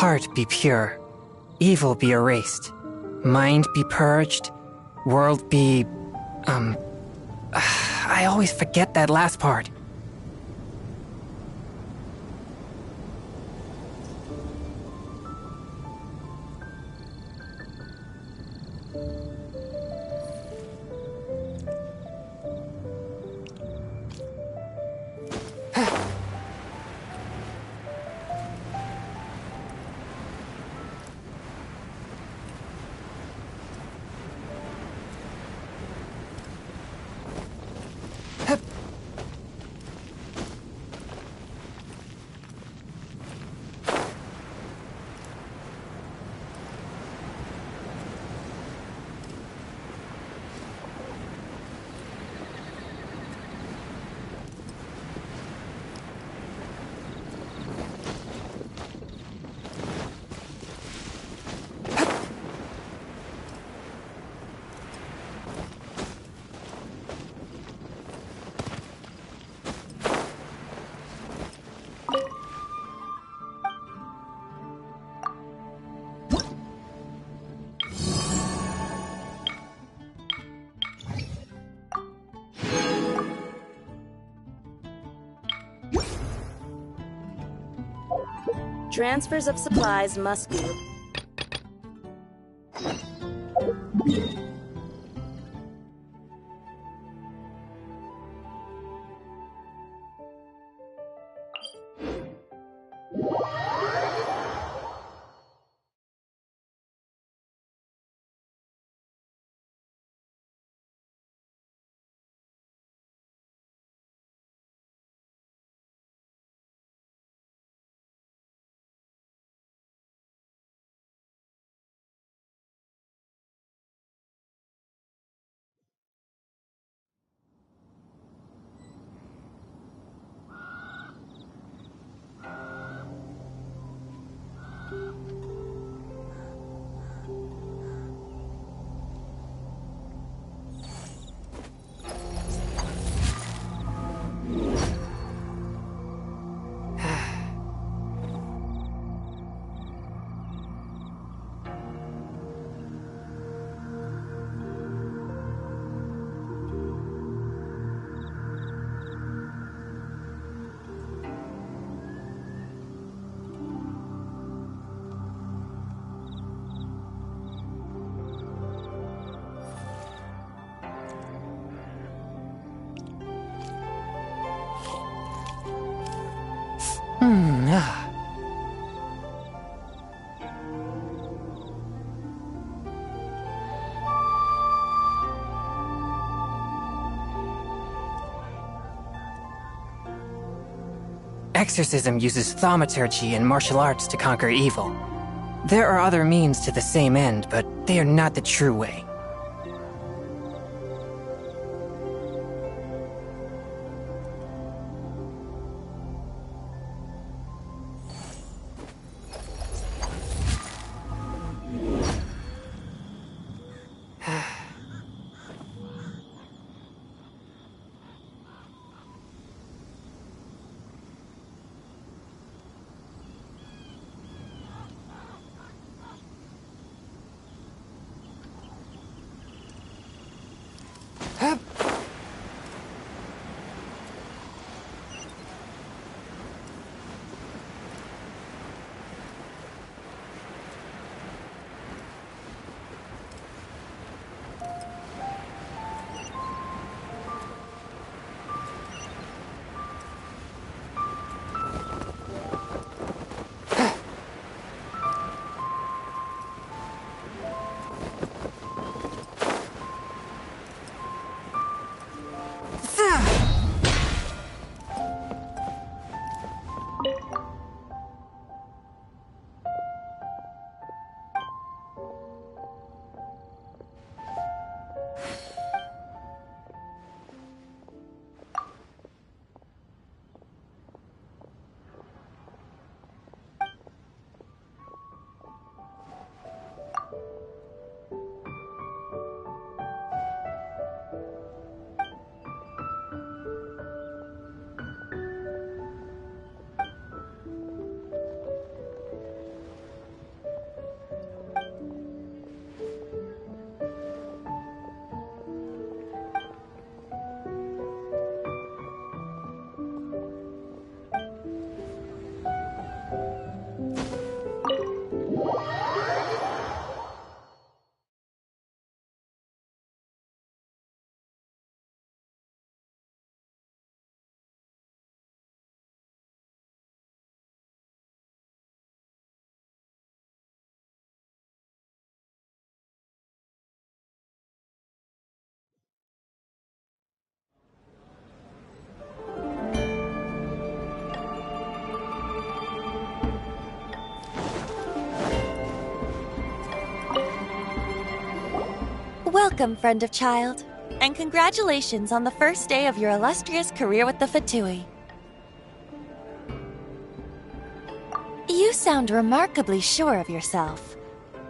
Heart be pure, evil be erased, mind be purged, world be... I always forget that last part. Transfers of supplies must be... Exorcism uses thaumaturgy and martial arts to conquer evil. There are other means to the same end, but they are not the true way. Welcome, friend of child, and congratulations on the first day of your illustrious career with the Fatui. You sound remarkably sure of yourself.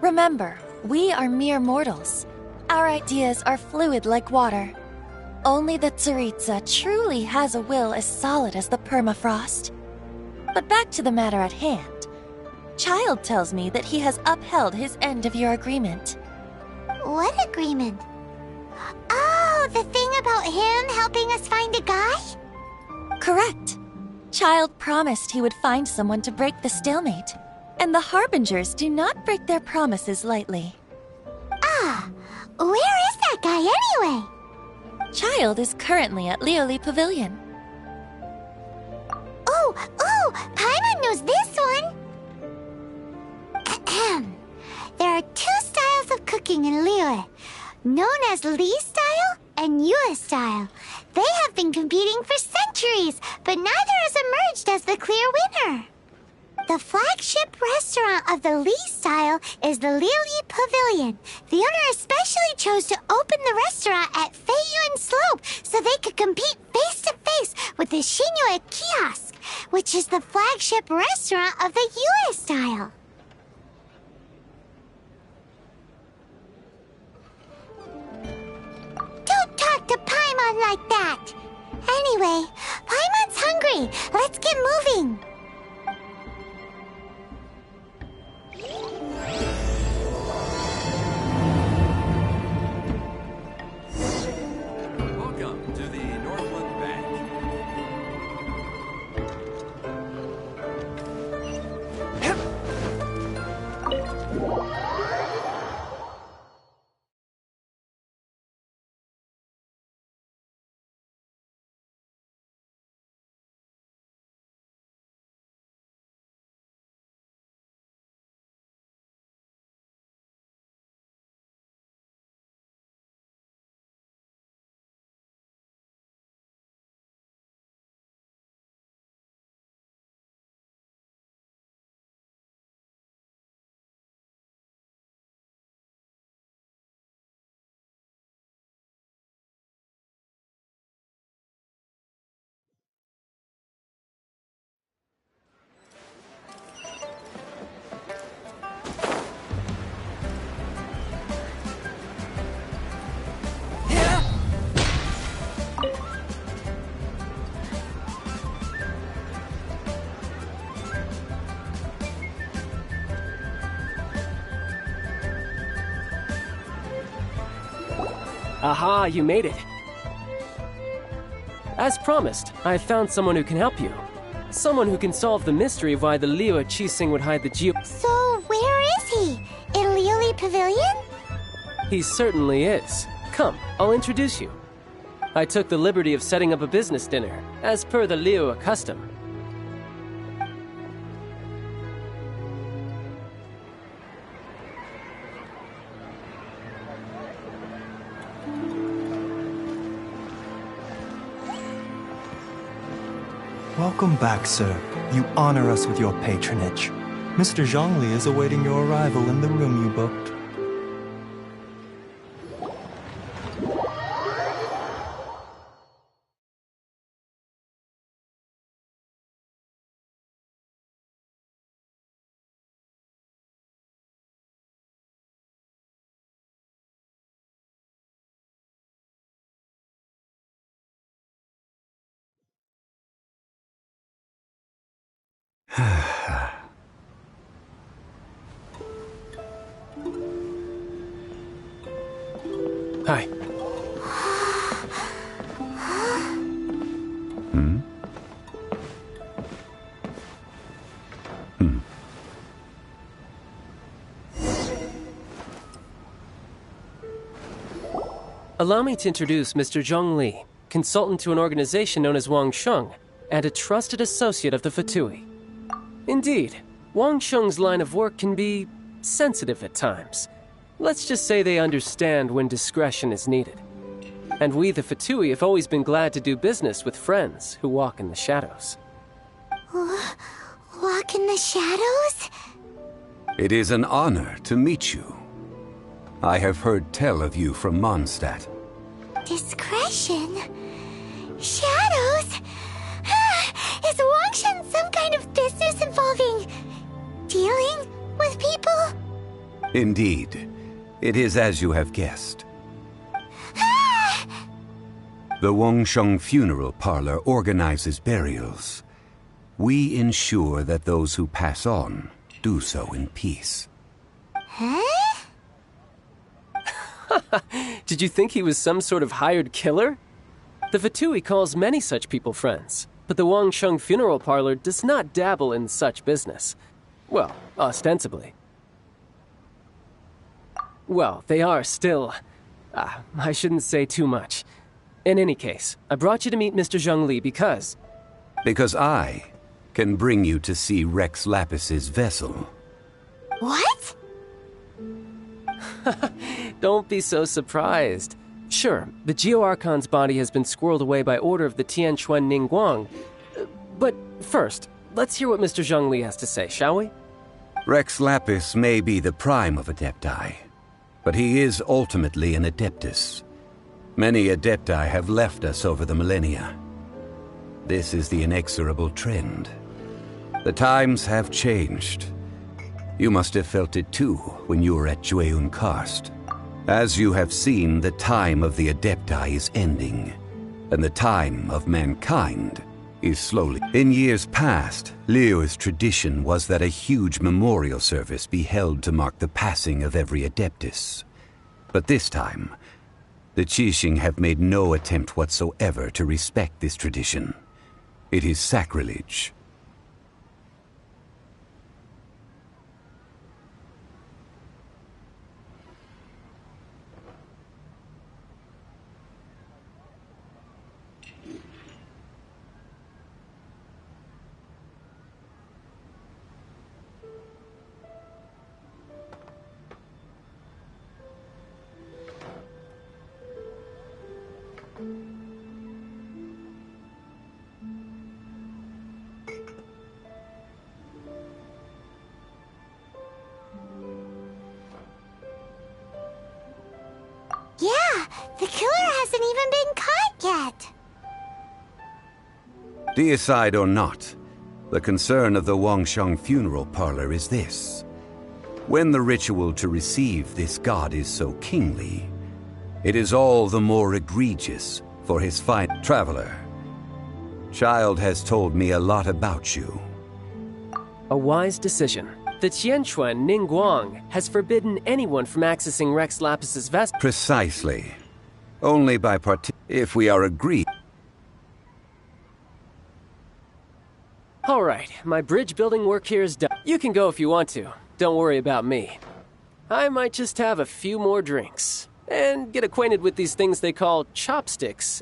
Remember, we are mere mortals. Our ideas are fluid like water. Only the Tsaritsa truly has a will as solid as the permafrost. But back to the matter at hand. Child tells me that he has upheld his end of your agreement. What agreement? Oh, the thing about him helping us find a guy? Correct. Child promised he would find someone to break the stalemate. And the Harbingers do not break their promises lightly. Ah, where is that guy anyway? Child is currently at Lioli Pavilion. Oh, Paimon knows this one! Ahem. There are two styles of cooking in Liyue, known as Li style and Yue style. They have been competing for centuries, but neither has emerged as the clear winner. The flagship restaurant of the Li style is the Lioli Pavilion. The owner especially chose to open the restaurant at Feiyuan Slope so they could compete face-to-face with the Shinyue Kiosk, which is the flagship restaurant of the Yue style. Don't talk to Paimon like that! Anyway, Paimon's hungry. Let's get moving. Welcome to the Northland Bank. Aha, you made it. As promised, I found someone who can help you. Someone who can solve the mystery of why the Liyue Qixing would hide the geo- So, where is he? In Lioli Pavilion? He certainly is. Come, I'll introduce you. I took the liberty of setting up a business dinner, as per the Liyue custom. Welcome back, sir. You honor us with your patronage. Mr. Zhongli is awaiting your arrival in the room you booked. Hi. Allow me to introduce Mr. Zhong Li, consultant to an organization known as Wang Sheng, and a trusted associate of the Fatui. Indeed, Wang Sheng's line of work can be sensitive at times. Let's just say they understand when discretion is needed. And we, the Fatui, have always been glad to do business with friends who walk in the shadows. Walk in the shadows? It is an honor to meet you. I have heard tell of you from Mondstadt. Discretion? Shadows? Is Wangshan some kind of business involving dealing with people? Indeed. It is as you have guessed. The Wangsheng Funeral Parlor organizes burials. We ensure that those who pass on do so in peace. Huh? Did you think he was some sort of hired killer? The Fatui calls many such people friends, but the Wangsheng Funeral Parlor does not dabble in such business. Well, ostensibly. Well, they are still... I shouldn't say too much. In any case, I brought you to meet Mr. Zhongli because... Because I can bring you to see Rex Lapis's vessel. What? Don't be so surprised. Sure, the Geo-Archon's body has been squirreled away by order of the Tianquan Ningguang. But first, let's hear what Mr. Zhongli has to say, shall we? Rex Lapis may be the prime of Adepti, but he is ultimately an Adeptus. Many Adepti have left us over the millennia. This is the inexorable trend. The times have changed. You must have felt it too when you were at Jueyun Karst. As you have seen, the time of the Adepti is ending, and the time of mankind is slowly. In years past, Liyue's tradition was that a huge memorial service be held to mark the passing of every Adeptus. But this time, the Qixing have made no attempt whatsoever to respect this tradition. It is sacrilege. Yeah, the killer hasn't even been caught yet. Deicide or not, the concern of the Wangsheng Funeral Parlor is this. When the ritual to receive this god is so kingly, it is all the more egregious for his fine traveler. Child has told me a lot about you. A wise decision. The Tianquan Ningguang has forbidden anyone from accessing Rex Lapis's vessel. Precisely. Only by if we are agreed. All right, my bridge building work here is done. You can go if you want to. Don't worry about me. I might just have a few more drinks and get acquainted with these things they call chopsticks.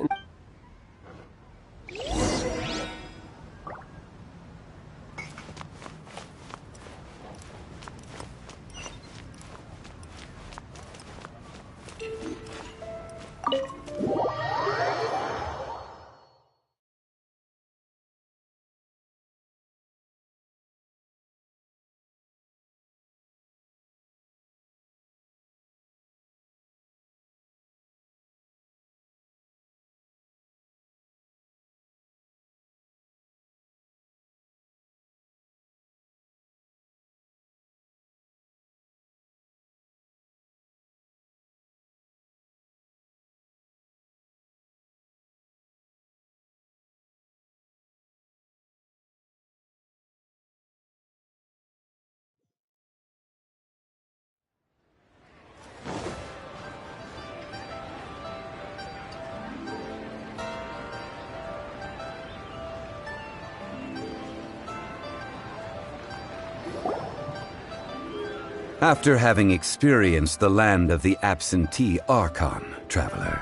After having experienced the land of the absentee Archon, traveler,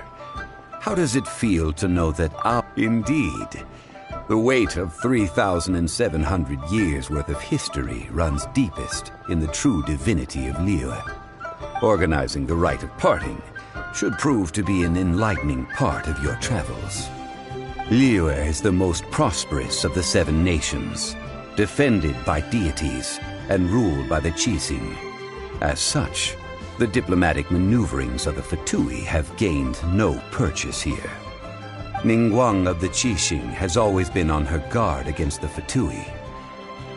how does it feel to know that indeed, the weight of 3,700 years worth of history runs deepest in the true divinity of Liyue? Organizing the rite of parting should prove to be an enlightening part of your travels. Liyue is the most prosperous of the 7 nations, defended by deities and ruled by the Qixing. As such, The diplomatic maneuverings of the Fatui have gained no purchase here. Ningguang of the Qixing has always been on her guard against the Fatui.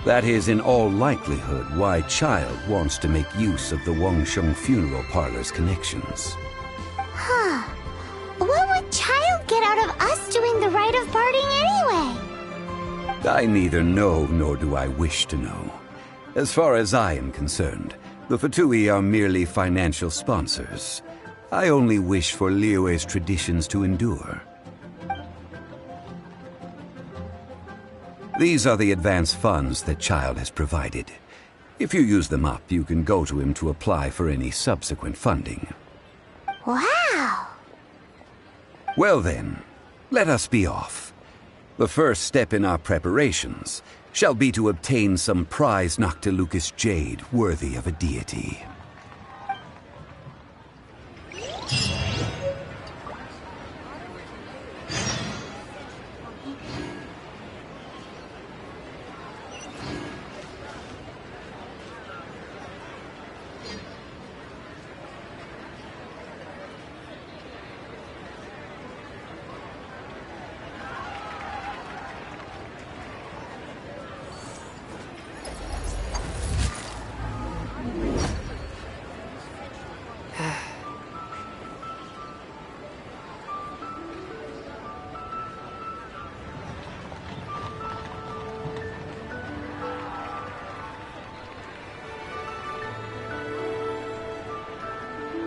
That is in all likelihood why Child wants to make use of the Wangsheng funeral parlor's connections. Huh. What would Child get out of us doing the rite of parting anyway? I neither know nor do I wish to know. As far as I am concerned, the Fatui are merely financial sponsors. I only wish for Liyue's traditions to endure. These are the advance funds that Child has provided. If you use them up, you can go to him to apply for any subsequent funding. Wow! Well then, let us be off. The first step in our preparations shall be to obtain some prized Noctilucous jade worthy of a deity.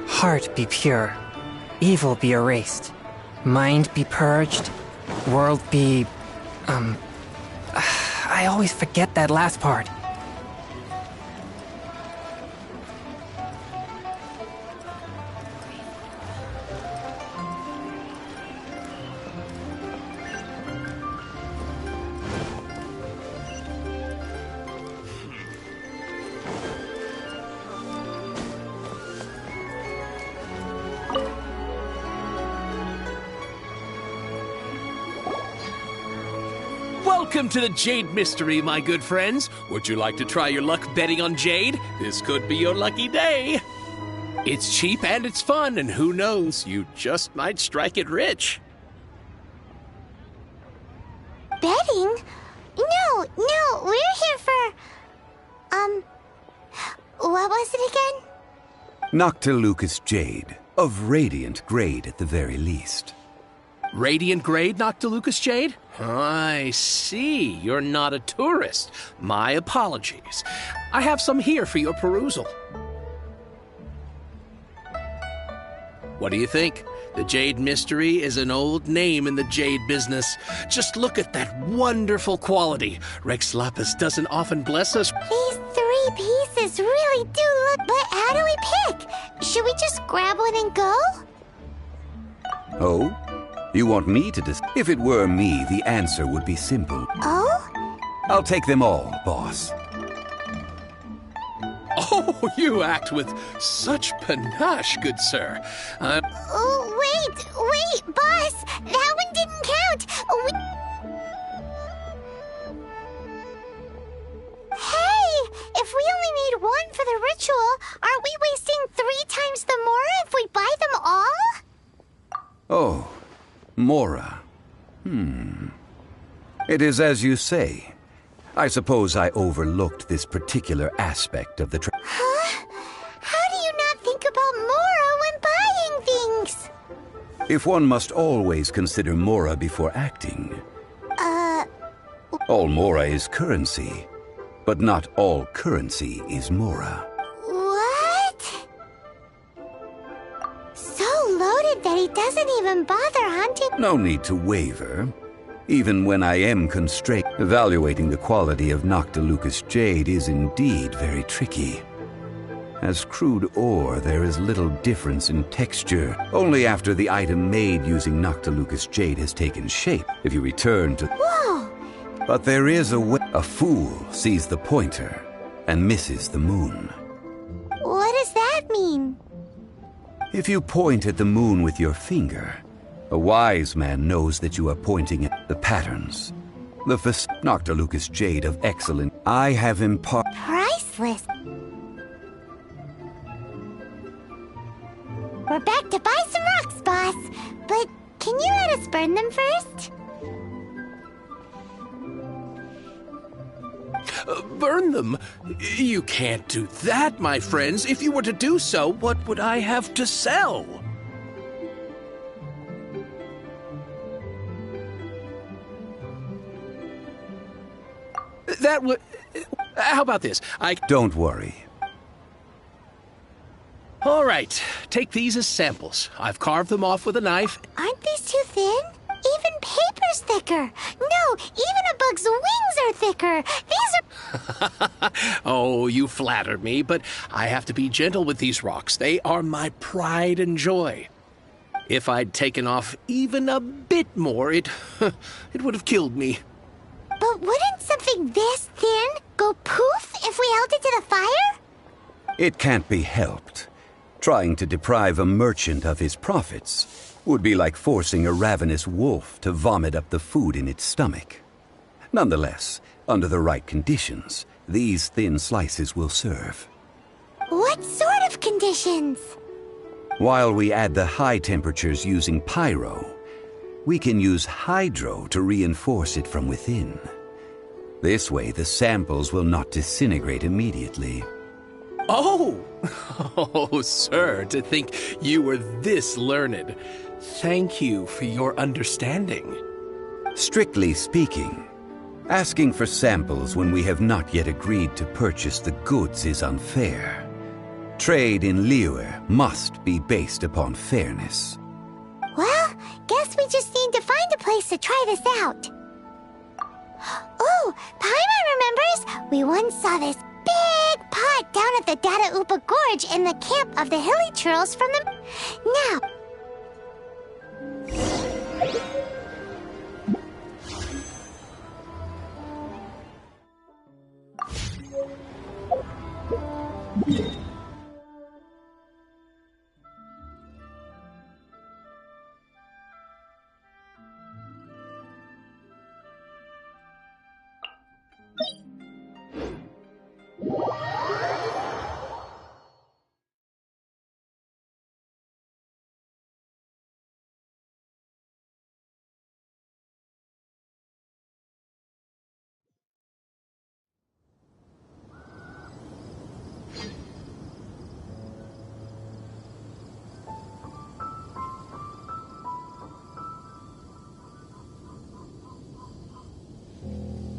Heart be pure, evil be erased, mind be purged, world be... I always forget that last part. Welcome to the Jade Mystery, my good friends. Would you like to try your luck betting on Jade? This could be your lucky day. It's cheap and it's fun, and who knows, you just might strike it rich. Betting? No, we're here for... what was it again? Noctilucous jade, of radiant grade at the very least. Radiant grade, Noctilucous jade? I see. You're not a tourist. My apologies. I have some here for your perusal. What do you think? The Jade Mystery is an old name in the jade business. Just look at that wonderful quality. Rex Lapis doesn't often bless us. These 3 pieces really do look... But how do we pick? Should we just grab one and go? Oh? You want me to If it were me, the answer would be simple. Oh? I'll take them all, boss. Oh, you act with such panache, good sir. Oh, wait, boss! That one didn't count! Hey! If we only need 1 for the ritual, aren't we wasting 3 times the Mora if we buy them all? Oh, Mora. It is as you say. I suppose I overlooked this particular aspect of the Huh? How do you not think about Mora when buying things? If one must always consider Mora before acting. All Mora is currency, but not all currency is Mora. What? So loaded that he doesn't even bother hunting. No need to waver. Even when I am constrained, evaluating the quality of Noctilucous jade is indeed very tricky. As crude ore, there is little difference in texture. Only after the item made using Noctilucous jade has taken shape, if you return to... Whoa! But there is a way. A fool sees the pointer and misses the moon. What does that mean? If you point at the moon with your finger, a wise man knows that you are pointing at the patterns. The Noctilucous jade of excellent. I have Priceless. We're back to buy some rocks, boss. But can you let us burn them first? Burn them? You can't do that, my friends. If you were to do so, what would I have to sell? That would... How about this? Don't worry. All right, take these as samples. I've carved them off with a knife. Aren't these too thin? Even paper's thicker. No, even a bug's wings are thicker. These are... Oh, you flatter me, but I have to be gentle with these rocks. They are my pride and joy. If I'd taken off even a bit more, it would have killed me. But wouldn't something this thin go poof if we held it to the fire? It can't be helped. Trying to deprive a merchant of his profits would be like forcing a ravenous wolf to vomit up the food in its stomach. Nonetheless, under the right conditions, these thin slices will serve. What sort of conditions? While we add the high temperatures using pyro, we can use hydro to reinforce it from within. This way, the samples will not disintegrate immediately. Oh! Oh, sir, to think you were this learned. Thank you for your understanding. Strictly speaking, asking for samples when we have not yet agreed to purchase the goods is unfair. Trade in Liyue must be based upon fairness. Well, guess we just need to find a place to try this out. Oh, Paimon remembers we once saw this big pot down at the Dada Upa Gorge in the camp of the Hilly Churls from the... Now...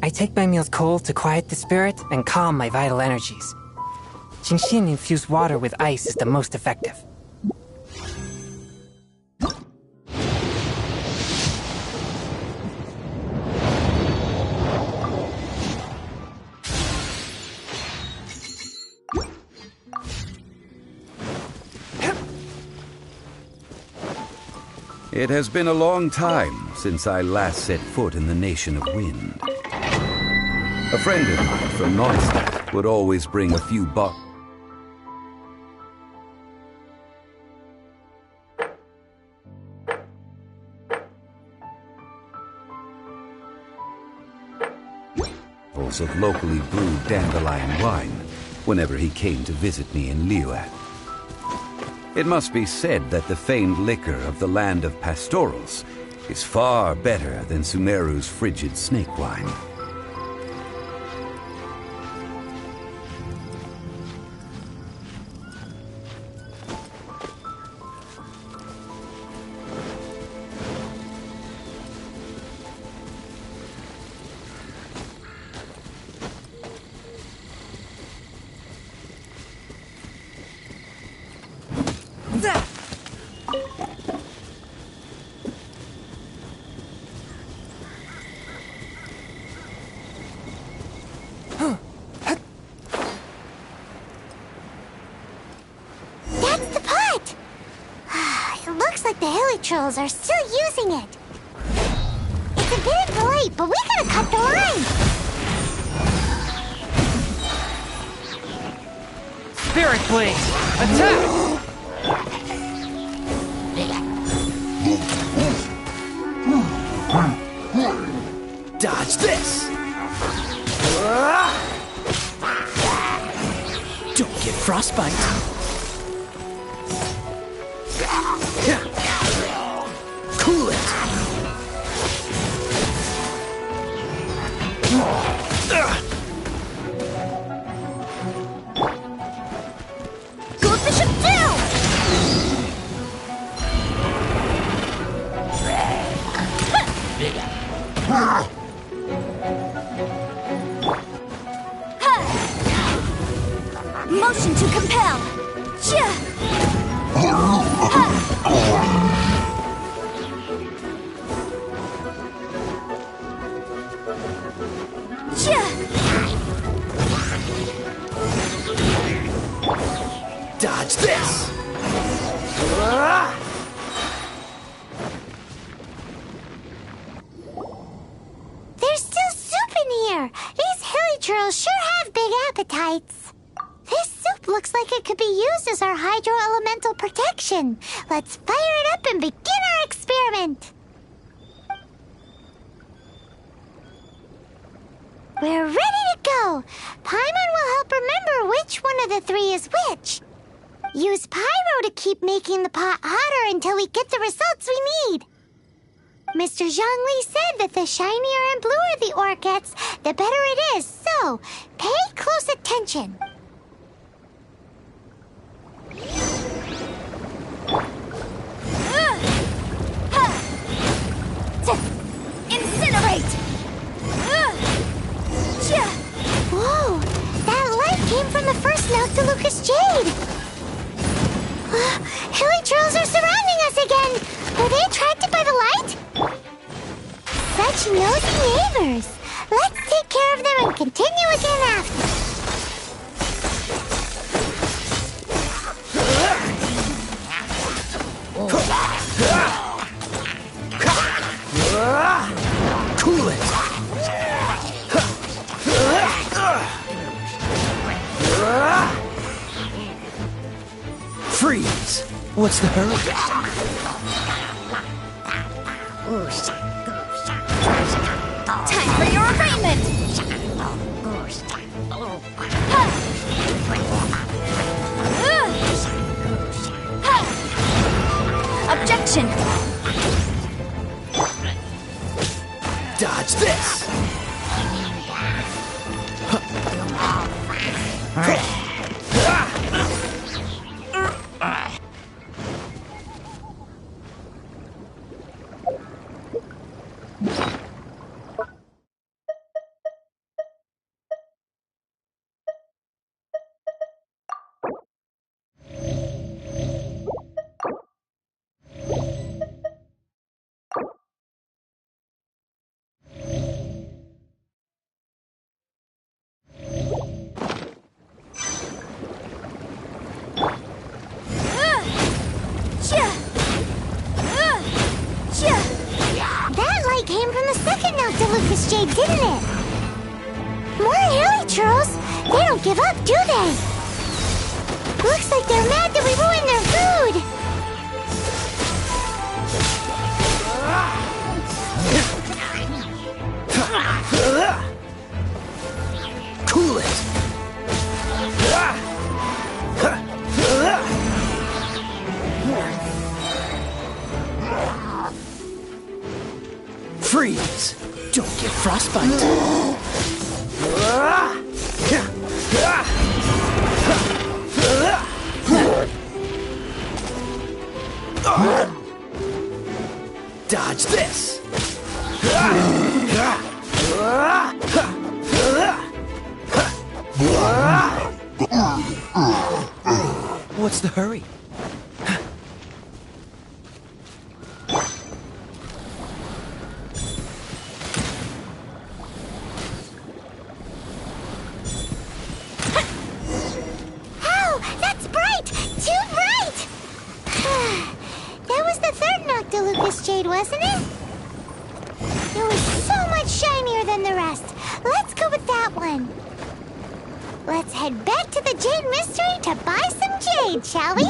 I take my meals cold to quiet the spirit and calm my vital energies. Genshin infused water with ice is the most effective. It has been a long time since I last set foot in the Nation of Wind. A friend of mine from Mondstadt would always bring a few bottles of locally brewed dandelion wine whenever he came to visit me in Liyue. It must be said that the famed liquor of the land of pastorals is far better than Sumeru's frigid snake wine. Trolls are still using it. It's a bit impolite, but we gotta cut the line. Spirit Blade! Attack! Dodge this! Don't get frostbite. Motion to compel! Chia! Dodge this! There's still soup in here. These hilly churls sure have big appetites. This soup looks like it could be used as our hydro-elemental protection. Let's fire it up and begin our experiment. We're ready to go. Paimon will help remember which one of the three is which. Use pyro to keep making the pot hotter until we get the results we need. Mr. Zhongli said that the shinier and bluer the ore gets, the better it is, so pay close attention. Incinerate! Whoa! That light came from the first Noctilucous Jade! Hilly trolls are surrounding us again! Were they attracted by the light? Such nosy neighbors! Let's take care of them and continue again after. Cool it! Freeze! What's the hurry? Time for your arraignment! Objection! Dodge this! That light came from the second Noctilucous Jade, didn't it? More hilly churls! They don't give up, do they? Looks like they're mad that we ruined their food! Cool it! Freeze! Don't get frostbite! Dodge this! What's the hurry? Noctilucous Jade, wasn't it? It was so much shinier than the rest. Let's go with that one. Let's head back to the Jade Mystery to buy some jade, shall we?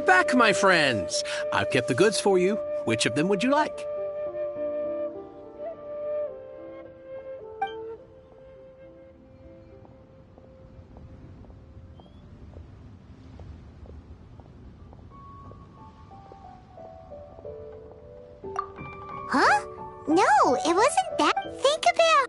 you're back, my friends. I've kept the goods for you. Which of them would you like? Huh? No, it wasn't that. Think about...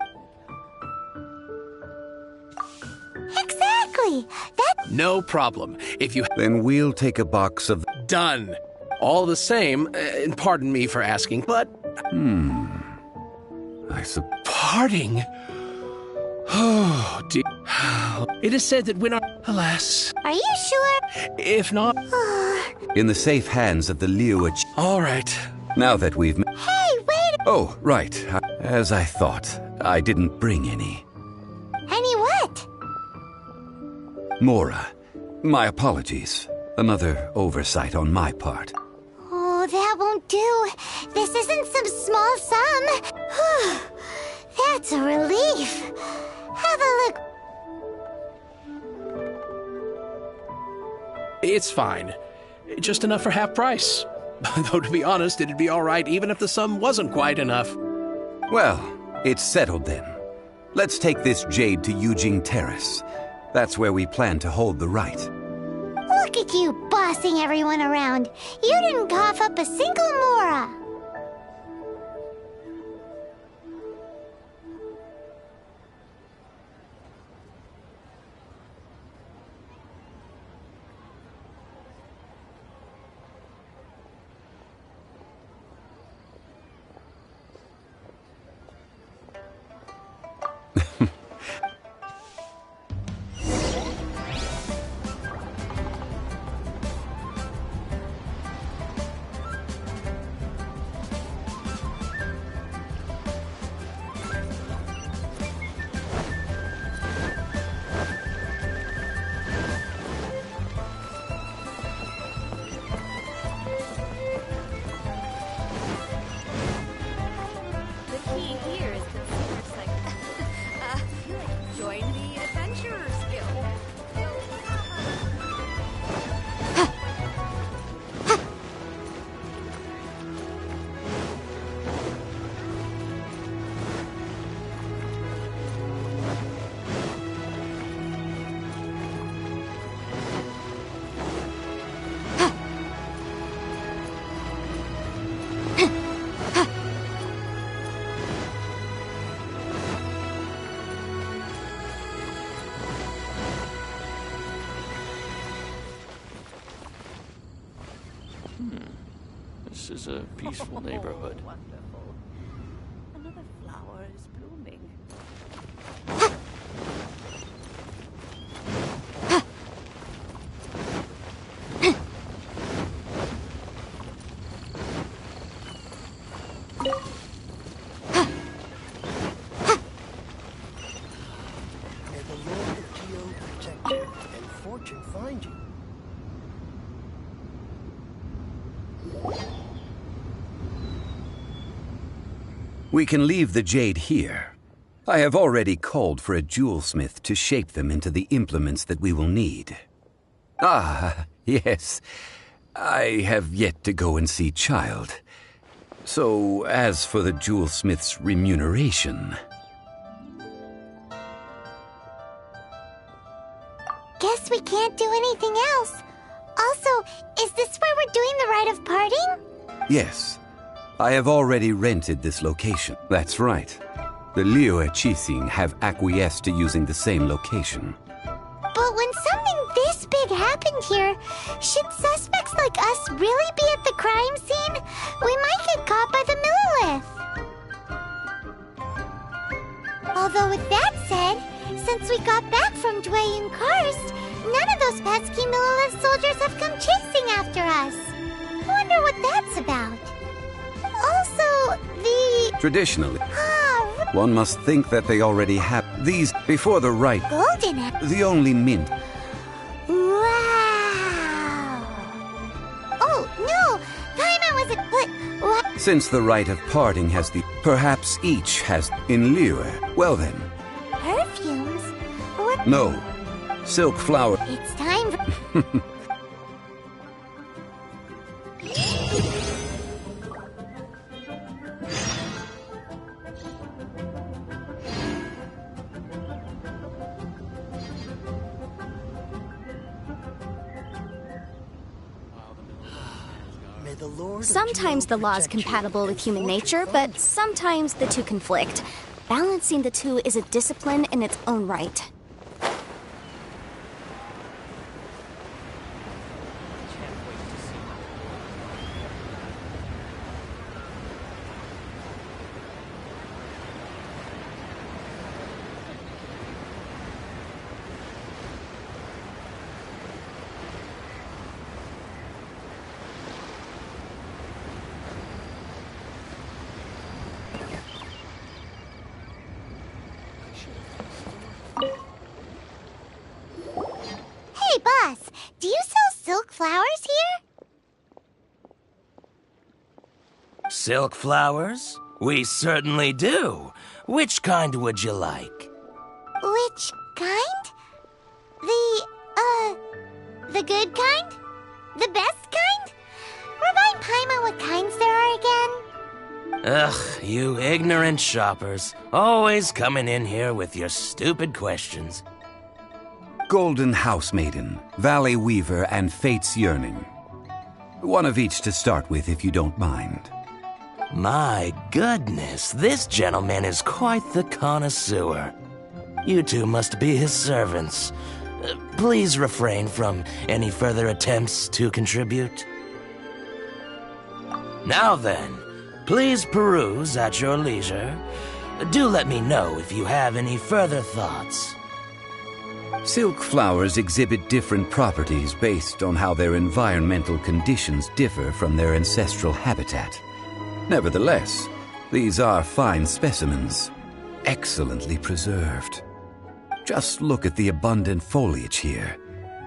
Exactly! That... No problem. If you... Then we'll take a box of... Done. All the same, and pardon me for asking, but... I suppose... Parting? Oh, dear. It is said that when our... Alas. Are you sure? If not... In the safe hands of the Liu... All right. Now that we've... Hey, wait! Oh, right. As I thought, I didn't bring any. Any what? Mora, my apologies. Another oversight on my part. Oh, that won't do. This isn't some small sum. That's a relief. Have a look. It's fine. Just enough for half price. Though, to be honest, it'd be all right even if the sum wasn't quite enough. Well, it's settled then. Let's take this jade to Yujing Terrace. That's where we plan to hold the rite. Look at you bossing everyone around. You didn't cough up a single Mora. This is a peaceful neighborhood. Wonderful. Another flower is blooming. May the Lord of Geo protect you and fortune find you. We can leave the jade here. I have already called for a jewelsmith to shape them into the implements that we will need. Ah, yes. I have yet to go and see Child. So, as for the jewelsmith's remuneration... Guess we can't do anything else. Also, is this where we're doing the rite of parting? Yes. I have already rented this location. That's right. The Liu Chising have acquiesced to using the same location. But when something this big happened here, should suspects like us really be at the crime scene? We might get caught by the Millilith. Although with that said, since we got back from Dwayne Karst, none of those pesky Millilith soldiers have come chasing after us. Wonder what that's about. Also, the... Traditionally, one must think that they already have these before the rite. Golden... The only mint. Wow! Oh, no! Paimon wasn't put... What? Since the rite of parting has the... Perhaps each has... In Liu. Well then. Perfumes? What? No. Silk flower. It's time for... May the Lord of Sometimes Geo the law is protect you compatible and with human forge your nature, fortune. but sometimes the two conflict. Balancing the two is a discipline in its own right. Hey, boss, do you sell silk flowers here? Silk flowers? We certainly do. Which kind would you like? Which kind? The good kind? The best kind? Remind Paimon what kinds there are again? Ugh, you ignorant shoppers. Always coming in here with your stupid questions. Golden Housemaiden, Valley Weaver, and Fate's Yearning. One of each to start with, if you don't mind. My goodness, this gentleman is quite the connoisseur. You two must be his servants. Please refrain from any further attempts to contribute. Now then, please peruse at your leisure. Do let me know if you have any further thoughts. Silk flowers exhibit different properties based on how their environmental conditions differ from their ancestral habitat. Nevertheless, these are fine specimens, excellently preserved. Just look at the abundant foliage here,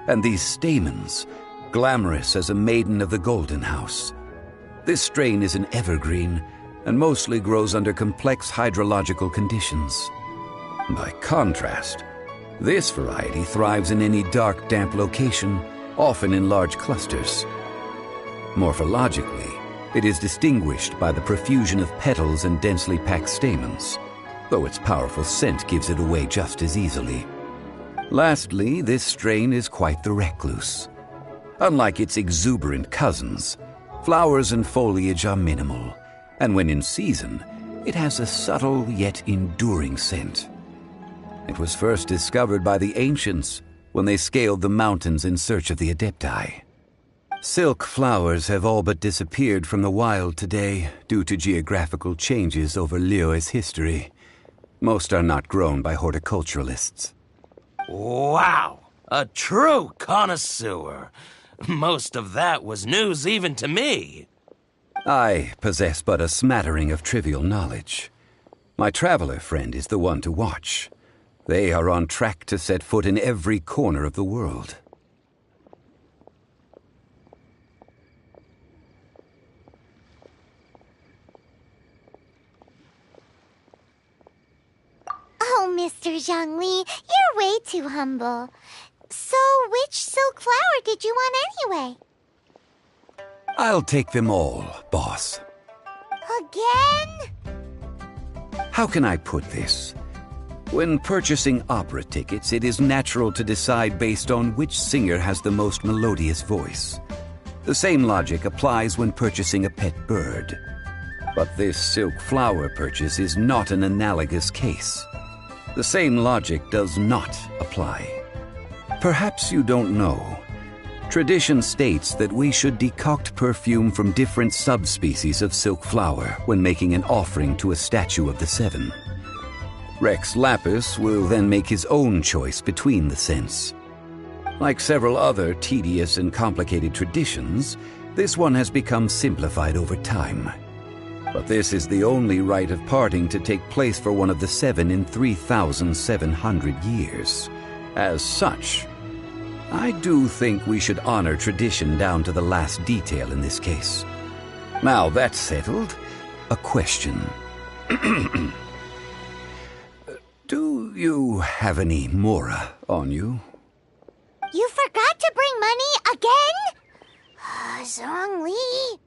and these stamens, glamorous as a maiden of the Golden House. This strain is an evergreen, and mostly grows under complex hydrological conditions. By contrast, this variety thrives in any dark, damp location, often in large clusters. Morphologically, it is distinguished by the profusion of petals and densely packed stamens, though its powerful scent gives it away just as easily. Lastly, this strain is quite the recluse. Unlike its exuberant cousins, flowers and foliage are minimal, and when in season, it has a subtle yet enduring scent. It was first discovered by the ancients when they scaled the mountains in search of the Adepti. Silk flowers have all but disappeared from the wild today due to geographical changes over Liyue's history. Most are not grown by horticulturalists. Wow! A true connoisseur. Most of that was news even to me. I possess but a smattering of trivial knowledge. My traveler friend is the one to watch. They are on track to set foot in every corner of the world. Oh, Mr. Zhongli, you're way too humble. So, which silk flower did you want anyway? I'll take them all, boss. Again? How can I put this? When purchasing opera tickets, it is natural to decide based on which singer has the most melodious voice. The same logic applies when purchasing a pet bird. But this silk flower purchase is not an analogous case. The same logic does not apply. Perhaps you don't know. Tradition states that we should decoct perfume from different subspecies of silk flower when making an offering to a statue of the seven. Rex Lapis will then make his own choice between the scents. Like several other tedious and complicated traditions, this one has become simplified over time. But this is the only rite of parting to take place for one of the seven in 3,700 years. As such, I do think we should honor tradition down to the last detail in this case. Now that's settled, a question. Do you have any mora on you? You forgot to bring money again? Zhongli.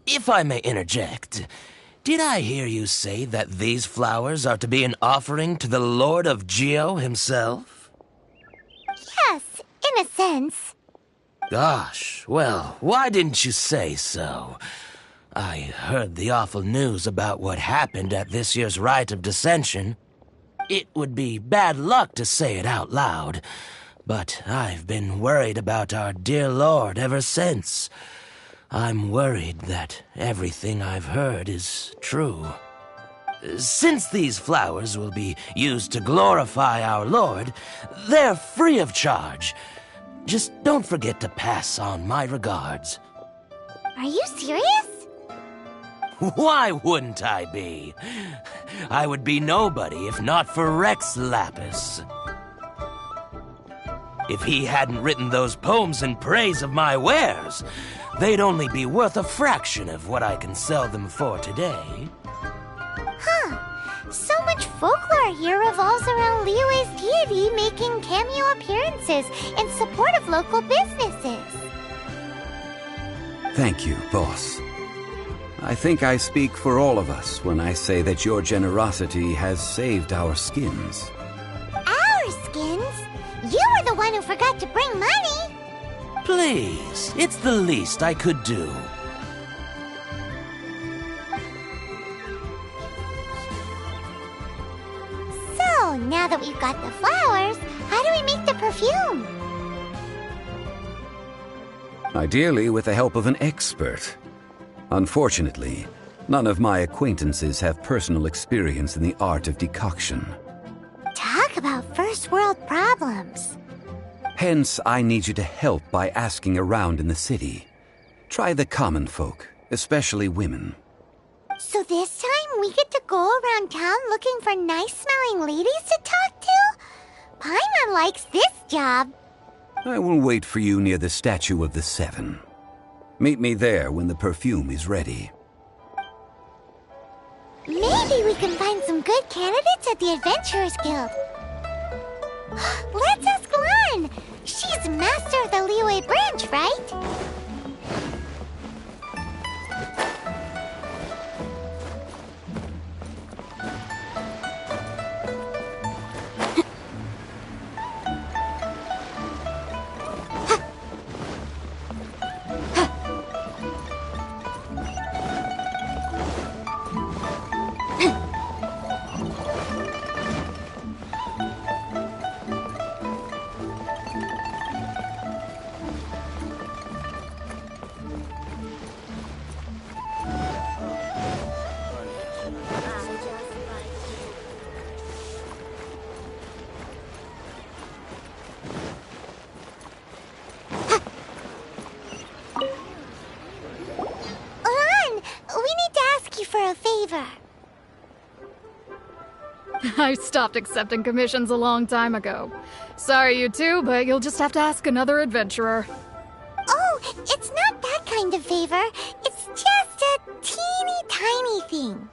If I may interject, Did I hear you say that these flowers are to be an offering to the Lord of Geo himself? Yes, in a sense. Gosh, well, why didn't you say so? I heard the awful news about what happened at this year's Rite of Dissension. It would be bad luck to say it out loud, but I've been worried about our dear Lord ever since. I'm worried that everything I've heard is true. Since these flowers will be used to glorify our Lord, they're free of charge. Just don't forget to pass on my regards. Are you serious? Why wouldn't I be? I would be nobody if not for Rex Lapis. If he hadn't written those poems in praise of my wares, they'd only be worth a fraction of what I can sell them for today. Huh. So much folklore here revolves around Liyue's deity making cameo appearances in support of local businesses. Thank you, boss. I think I speak for all of us when I say that your generosity has saved our skins. Our skins? You were the one who forgot to bring money. Please, it's the least I could do. So, now that we've got the flowers, how do we make the perfume? Ideally with the help of an expert. Unfortunately, none of my acquaintances have personal experience in the art of decoction. Talk about first world problems. Hence, I need you to help by asking around in the city. Try the common folk, especially women. So this time we get to go around town looking for nice-smelling ladies to talk to? Paimon likes this job. I will wait for you near the Statue of the Seven. Meet me there when the perfume is ready. Maybe we can find some good candidates at the Adventurers Guild. Let's ask Lan. She's master of the Liyue branch, right? I stopped accepting commissions a long time ago. Sorry, you two, but you'll just have to ask another adventurer. Oh, it's not that kind of favor. It's just a teeny tiny thing.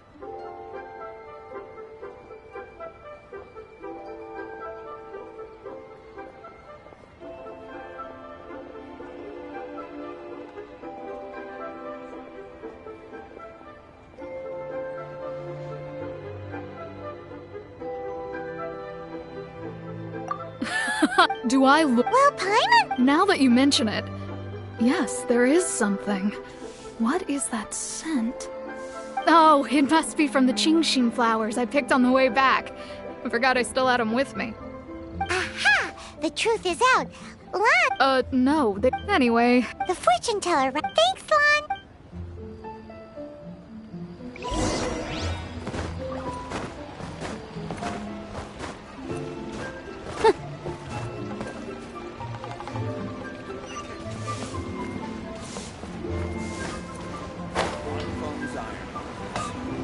Do I look— Well, Paimon— Now that you mention it, yes, there is something. What is that scent? Oh, it must be from the Genshin flowers I picked on the way back. I forgot I still had them with me. Aha! The truth is out. Lan— No. Anyway. The fortune teller, right? Thanks, Lan!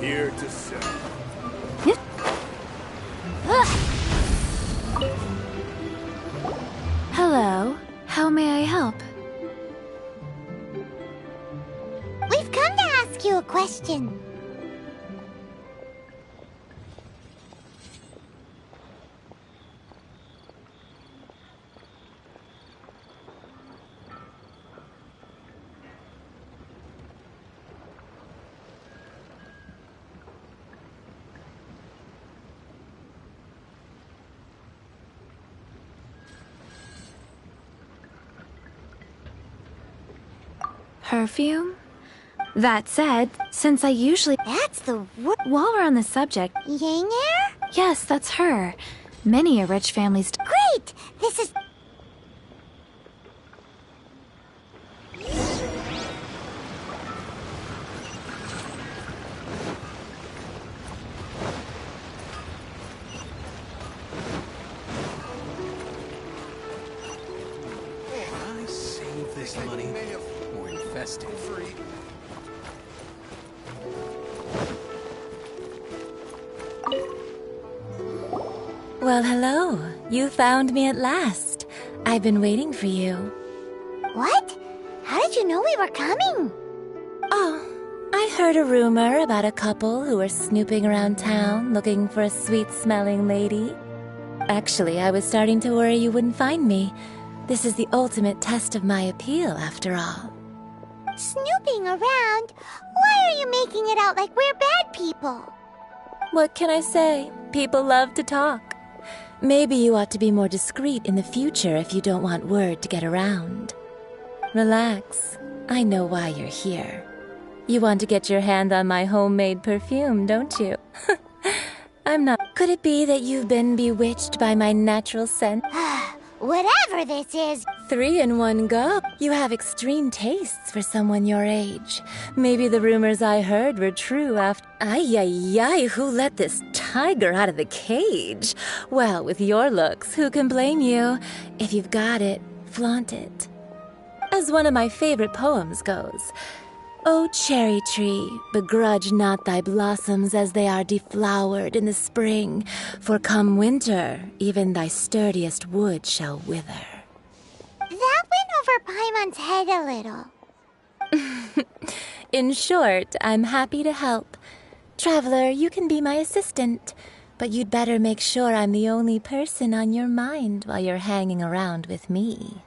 Here to serve. Hello. How may I help? We've come to ask you a question. Perfume? That said, since I usually— That's the While we're on the subject— Yang Air? Yes, that's her. Many a rich family's— Great! This is... I save this money. More invested. Well, hello. You found me at last. I've been waiting for you. What? How did you know we were coming? Oh, I heard a rumor about a couple who were snooping around town looking for a sweet-smelling lady. Actually, I was starting to worry you wouldn't find me. This is the ultimate test of my appeal, after all. Snooping around? Why are you making it out like we're bad people? What can I say? People love to talk. Maybe you ought to be more discreet in the future if you don't want word to get around. Relax. I know why you're here. You want to get your hand on my homemade perfume, don't you? I'm not— Could it be that you've been bewitched by my natural scent? Whatever this is. 3 in one go. You have extreme tastes for someone your age. Maybe the rumors I heard were true after— Ay, who let this tiger out of the cage? Well, with your looks, who can blame you? If you've got it, flaunt it. As one of my favorite poems goes, "O cherry tree, begrudge not thy blossoms as they are deflowered in the spring, for come winter, even thy sturdiest wood shall wither." That went over Paimon's head a little. In short, I'm happy to help. Traveler, you can be my assistant, but you'd better make sure I'm the only person on your mind while you're hanging around with me.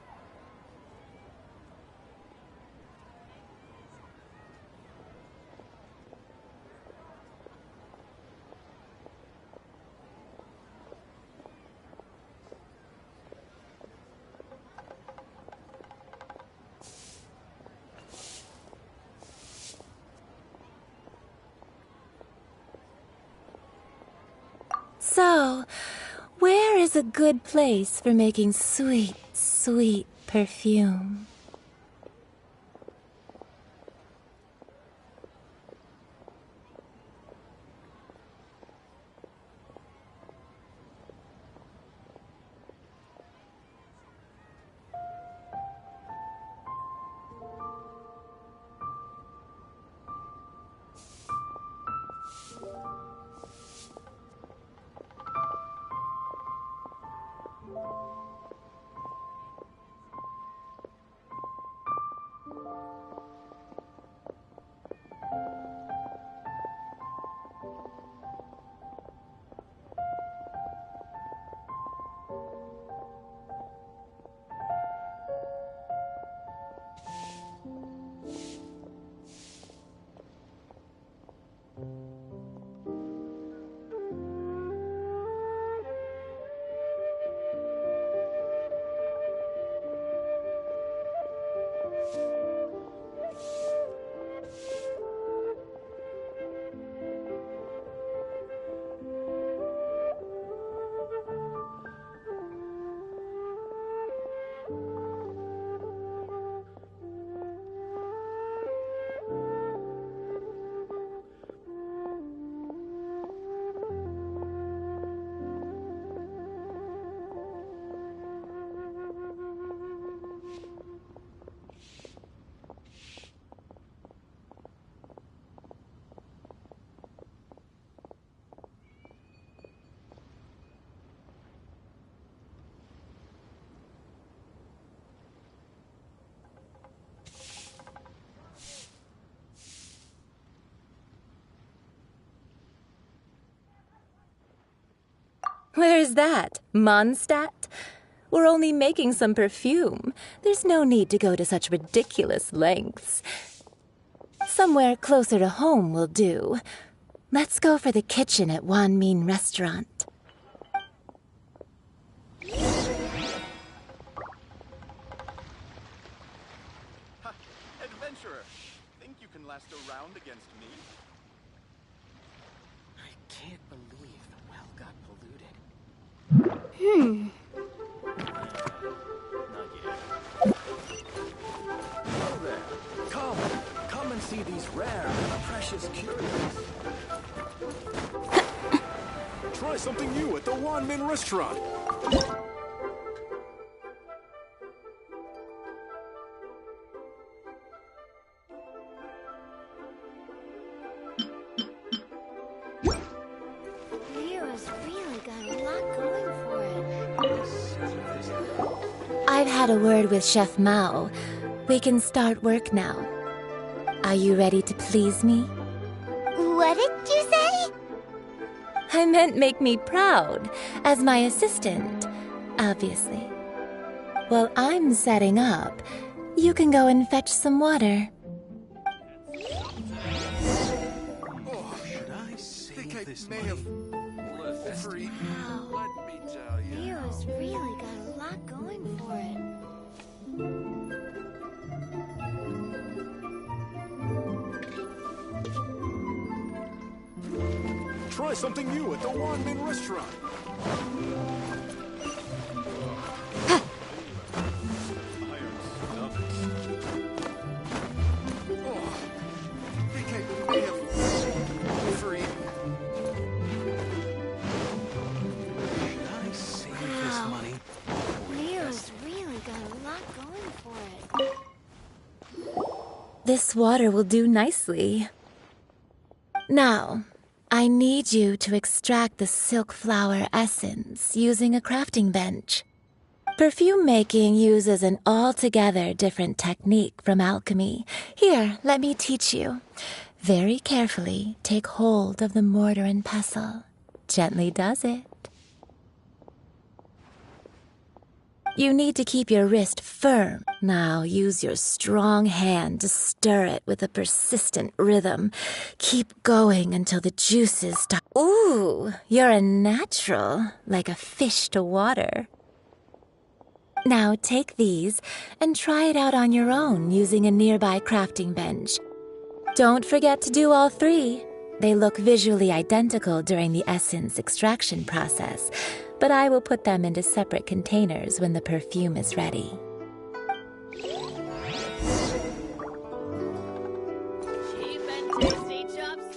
So, where is a good place for making sweet, sweet perfume? Where's that? Mondstadt? We're only making some perfume. There's no need to go to such ridiculous lengths. Somewhere closer to home will do. Let's go for the kitchen at Wan Min Restaurant. Adventurer, Think you can last a round against me? I can't believe the well got polluted. Not yet. Hello there. Come and see these rare and precious curios. Try something new at the One Min restaurant. Lyra's really got a lot going for it. I've had a word with Chef Mao. We can start work now. Are you ready to please me? What did you say? I meant make me proud, as my assistant, obviously. While I'm setting up, you can go and fetch some water. Oh, should I save this money? Free. Let me tell you. Lyra's really got a lot going for it. Try something new at the One Min restaurant. Lyra's really got a lot going for it. This water will do nicely. Now, I need you to extract the silk flower essence using a crafting bench. Perfume making uses an altogether different technique from alchemy. Here, let me teach you. Very carefully take hold of the mortar and pestle. Gently does it. You need to keep your wrist firm. Now use your strong hand to stir it with a persistent rhythm. Keep going until the juices start. Ooh, you're a natural, like a fish to water. Now take these and try it out on your own using a nearby crafting bench. Don't forget to do all three. They look visually identical during the essence extraction process, but I will put them into separate containers when the perfume is ready. Cheap and tasty chops.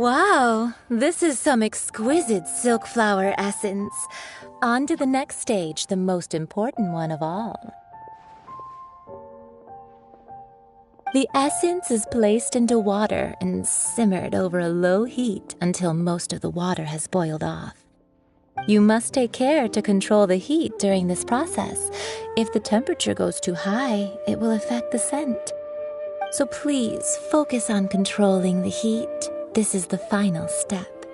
Wow, this is some exquisite silk flower essence. On to the next stage, the most important one of all. The essence is placed into water and simmered over a low heat until most of the water has boiled off. You must take care to control the heat during this process. If the temperature goes too high, it will affect the scent. So please focus on controlling the heat. This is the final step.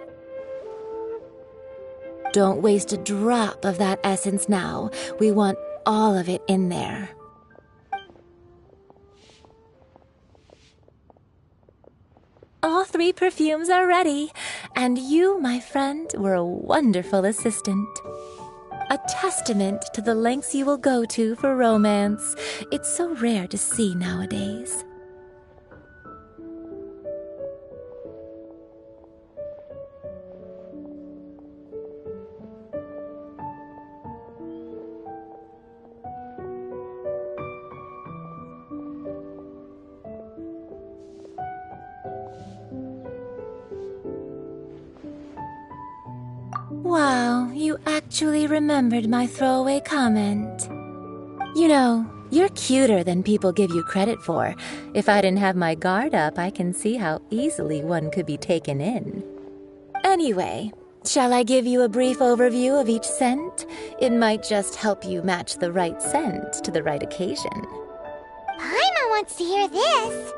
Don't waste a drop of that essence now. We want all of it in there. All 3 perfumes are ready, and you, my friend, were a wonderful assistant. A testament to the lengths you will go to for romance. It's so rare to see nowadays. Wow, you actually remembered my throwaway comment. You know, you're cuter than people give you credit for. If I didn't have my guard up, I can see how easily one could be taken in. Anyway, shall I give you a brief overview of each scent? It might just help you match the right scent to the right occasion. Paimon wants to hear this.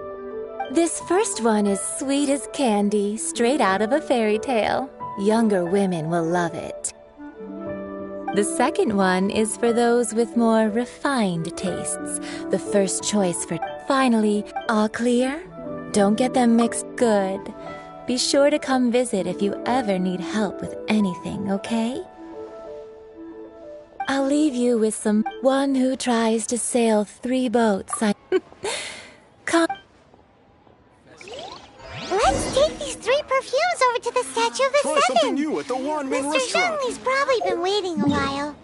This first one is sweet as candy, straight out of a fairy tale. Younger women will love it. The second one is for those with more refined tastes. The first choice for... Finally, all clear? Don't get them mixed good. Be sure to come visit if you ever need help with anything, okay? I'll leave you with some... One who tries to sail 3 boats. Come... Let's take these 3 perfumes over to the Statue of the Try Seven. something new at the Wanmin Mr. restaurant. Zhongli's probably been waiting a while.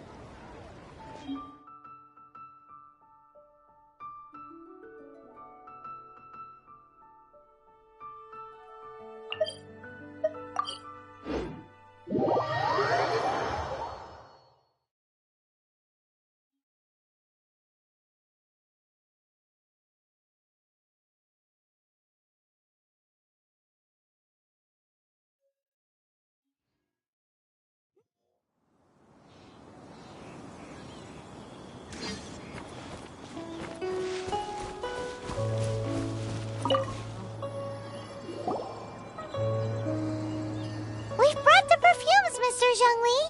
We've brought the perfumes, Mr. Zhongli.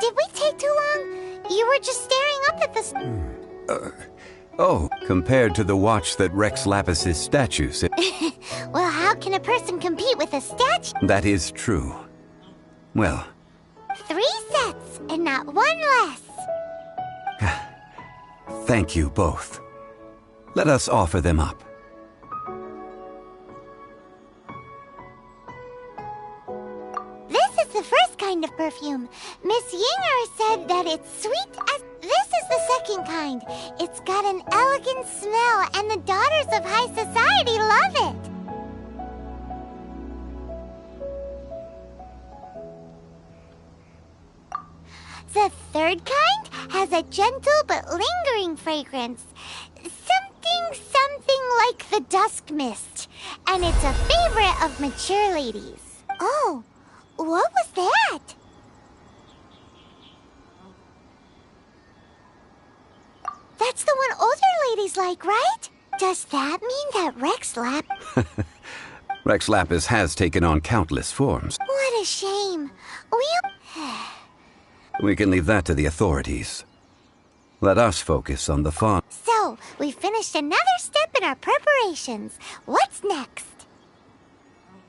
Did we take too long? You were just staring up at the... Oh, compared to the watch that Rex Lapis's statue sits... Well, how can a person compete with a statue? That is true. Well... 3 sets, and not 1 less. Thank you both. Let us offer them up. This is the first kind of perfume. Miss Yinger said that it's sweet as... This is the second kind. It's got an elegant smell, and the daughters of high society love it. The third kind has a gentle but lingering fragrance. Something like the dusk mist. And it's a favorite of mature ladies. Oh, what was that? That's the one older ladies like, right? Does that mean that Rex Rex Lapis has taken on countless forms. What a shame. We can leave that to the authorities. Let us focus on the fun. So, we finished another step in our preparations. What's next?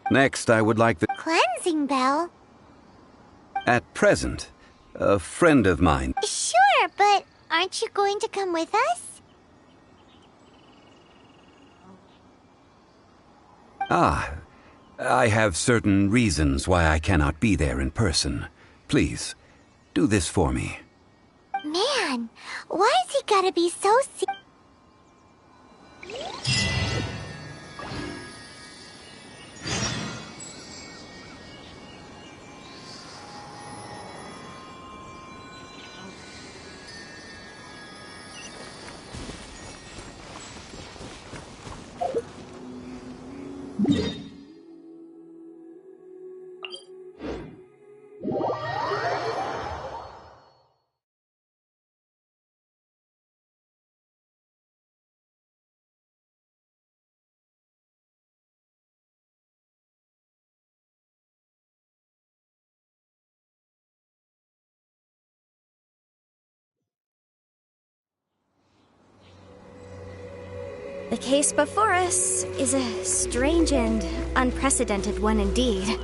Next, I would like the... Cleansing bell? At present, a friend of mine... Sure, but aren't you going to come with us? Ah, I have certain reasons why I cannot be there in person. Please, do this for me. Man, why's he gotta be so The case before us is a strange and unprecedented one indeed.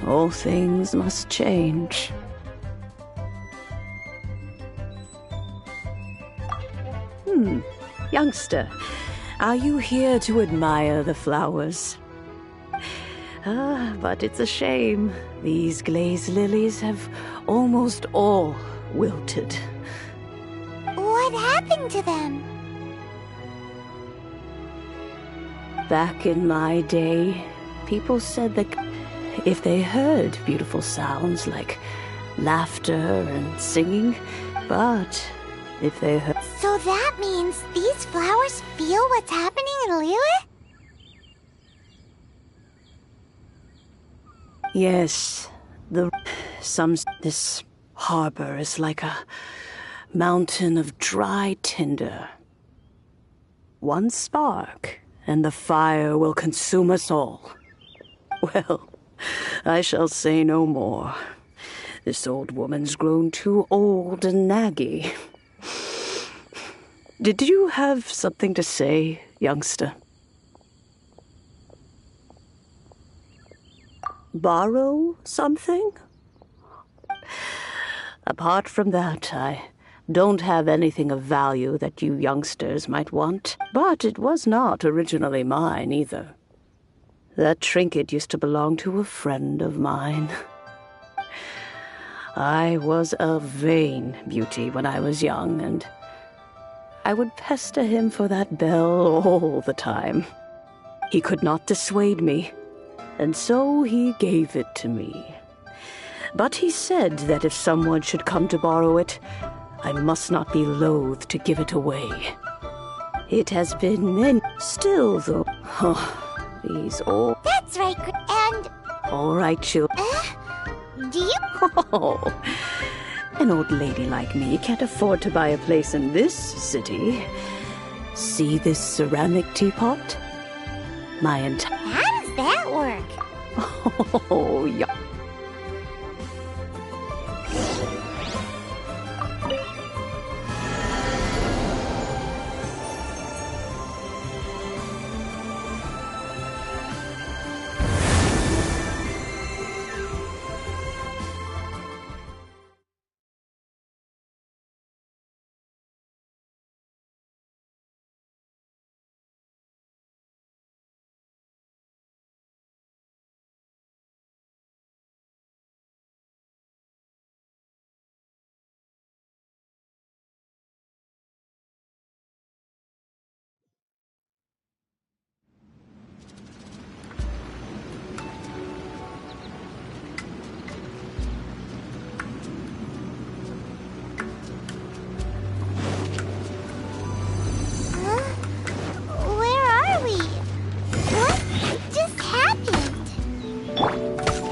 All things must change. Youngster, are you here to admire the flowers? But it's a shame. These glazed lilies have almost all wilted. What happened to them? Back in my day, people said that if they heard beautiful sounds like laughter and singing, but if they heard... So that means these flowers feel what's happening in Liyue? Yes, this harbor is like a mountain of dry tinder. One spark, and the fire will consume us all. Well, I shall say no more. This old woman's grown too old and naggy. Did you have something to say, youngster? Borrow something? Apart from that, I don't have anything of value that you youngsters might want. But it was not originally mine, either. That trinket used to belong to a friend of mine. I was a vain beauty when I was young, and I would pester him for that bell all the time. He could not dissuade me, and so he gave it to me. But he said that if someone should come to borrow it, I must not be loath to give it away. It has been many... Still, though... These old... That's right, and... All right, children. Do you... Oh, an old lady like me can't afford to buy a place in this city. See this ceramic teapot? My entire... How does that work? Oh, yeah.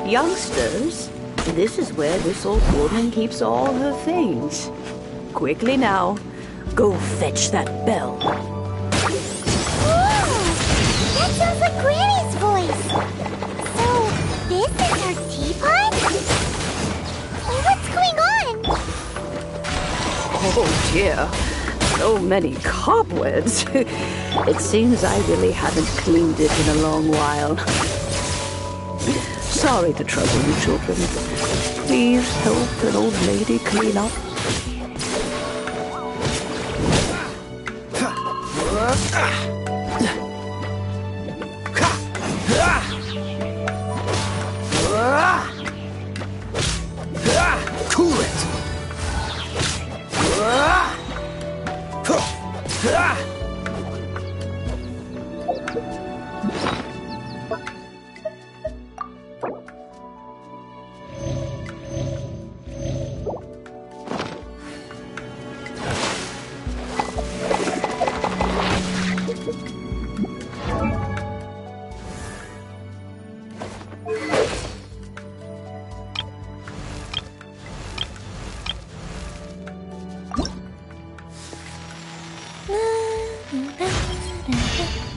Youngsters, this is where this old woman keeps all her things. Quickly now, go fetch that bell. Whoa! That sounds like Granny's voice! So, this is her teapot? What's going on? Oh dear, so many cobwebs. It seems I really haven't cleaned it in a long while. Sorry to trouble you, children. Please help an old lady clean up. Cool it!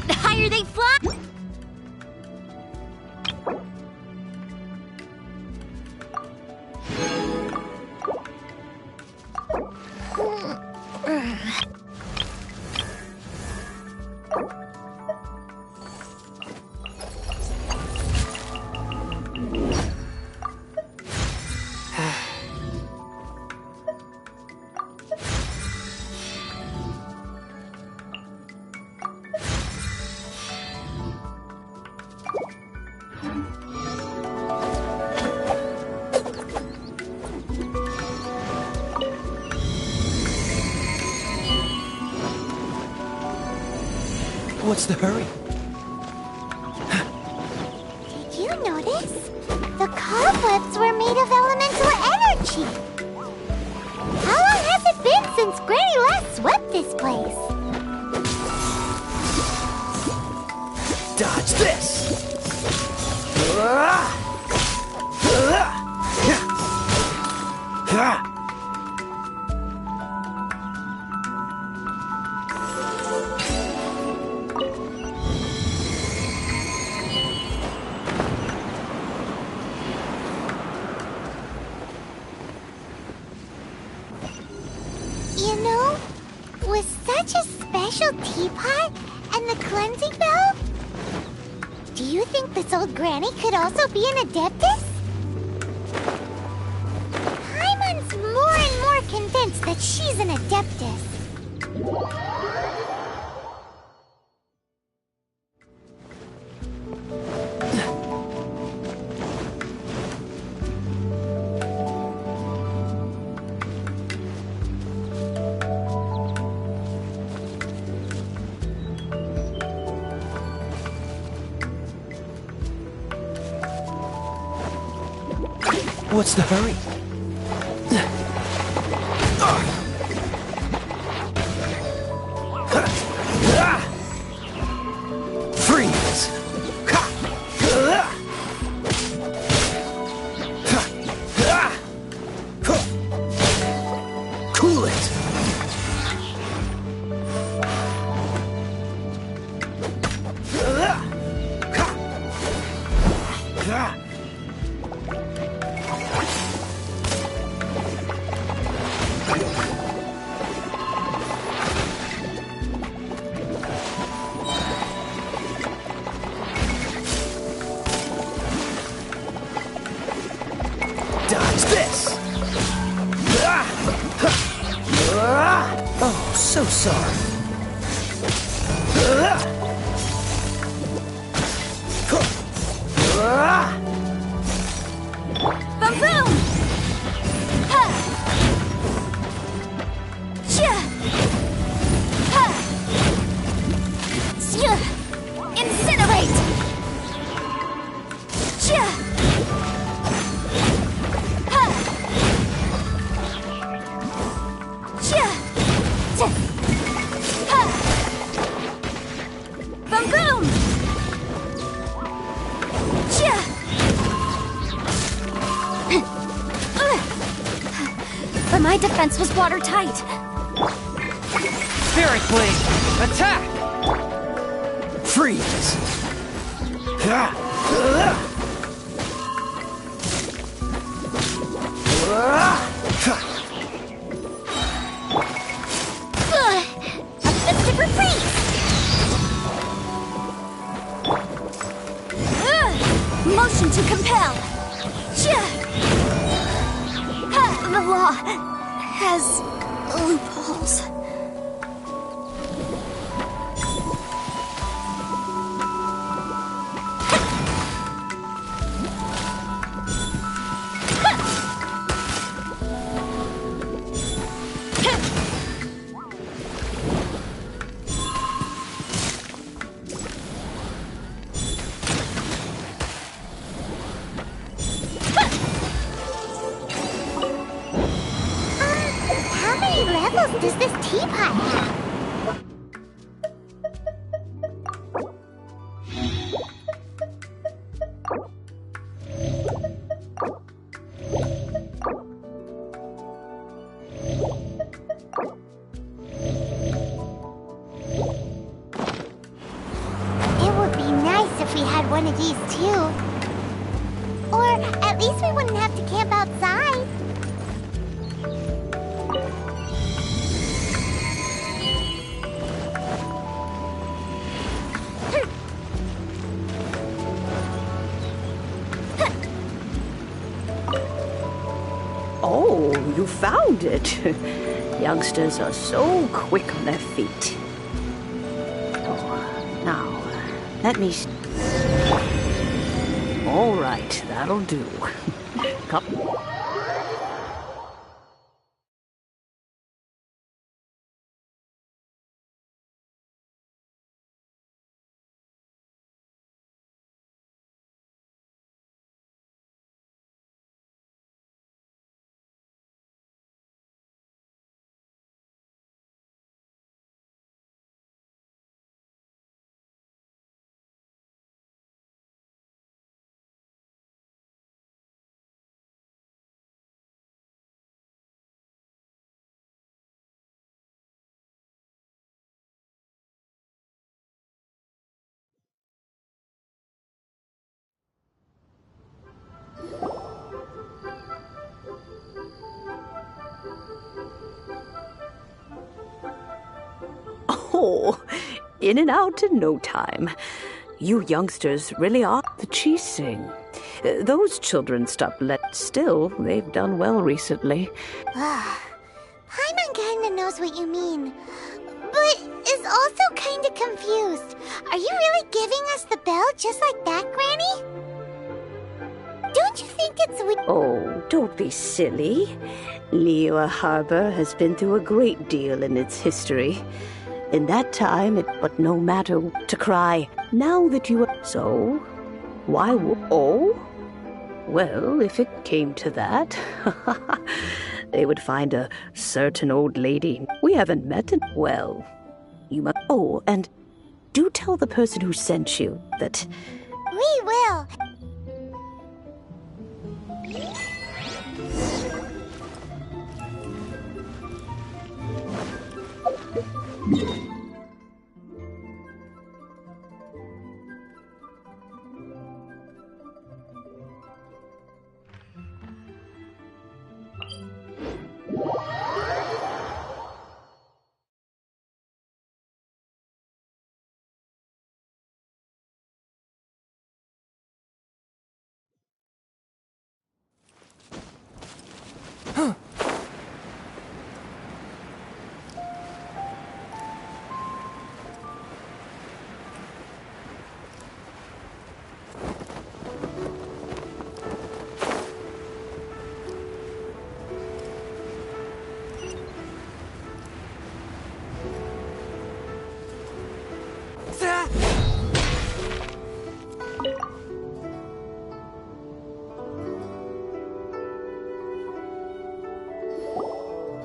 The higher they fly... What's the hurry? Did you notice? The cobwebs were made of elemental energy. How long has it been since Granny last swept this place? Dodge this! You know, with such a special teapot and the cleansing bell, do you think this old granny could also be an adeptus? Paimon's more and more convinced that she's an adeptus. What's the hurry? Freeze! Cool it! Dodge this! Oh, so sorry. Boom! Ha! Chia! Ha! Chia! Incinerate! Chia! Ha! Chia! Tch! Ha! Boom! Chia! But my defense was watertight. Spirit Blade! Attack! Freeze! Reprise! Motion to compel! The law has loopholes. How many levels does this teapot have? It would be nice if we had one of these too. Or at least we wouldn't have to camp outside. Oh, you found it. Youngsters are so quick on their feet. Oh, now, let me... All right, that'll do. Come. Oh, in and out in no time. You youngsters really are the Chising. Those children stopped still, they've done well recently. Paimon kinda knows what you mean, but is also kinda confused. Are you really giving us the bell just like that, Granny? Don't you think it's weird? Oh, don't be silly. Liyue Harbor has been through a great deal in its history. In that time, but no matter to cry, now that you are... So, why oh? Well, if it came to that, they would find a certain old lady. We haven't met in... Well, you must... Oh, and do tell the person who sent you that... We will.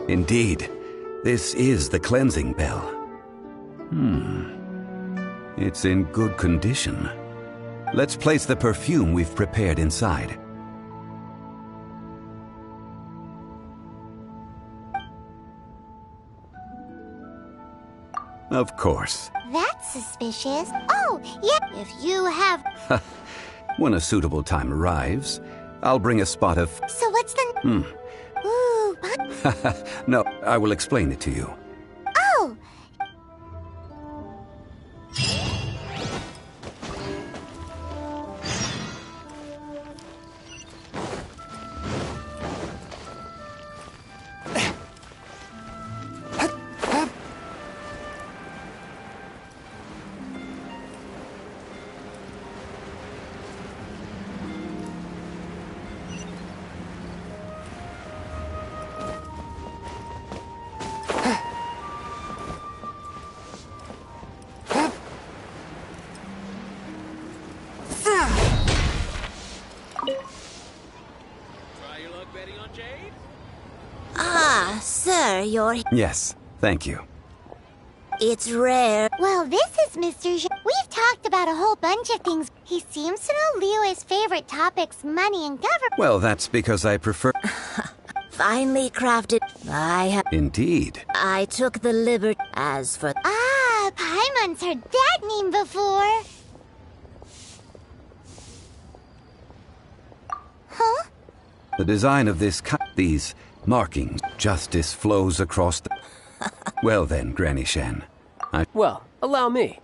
Indeed, this is the cleansing bell. It's in good condition. Let's place the perfume we've prepared inside. Of course. That's suspicious. Oh, yeah, if you have... When a suitable time arrives, I'll bring a spot of... So what's the... Ooh, No, I will explain it to you. Oh! for him. Yes, thank you. It's rare. Well, this is Mr. We've talked about a whole bunch of things. He seems to know Liyue's favorite topics, money and government. Well, that's because I prefer... Finely crafted. Indeed. I took the liberty. As for... Paimon's heard that name before. Huh? The design of these markings, justice flows across the... Well then, Granny Shan. Well, allow me.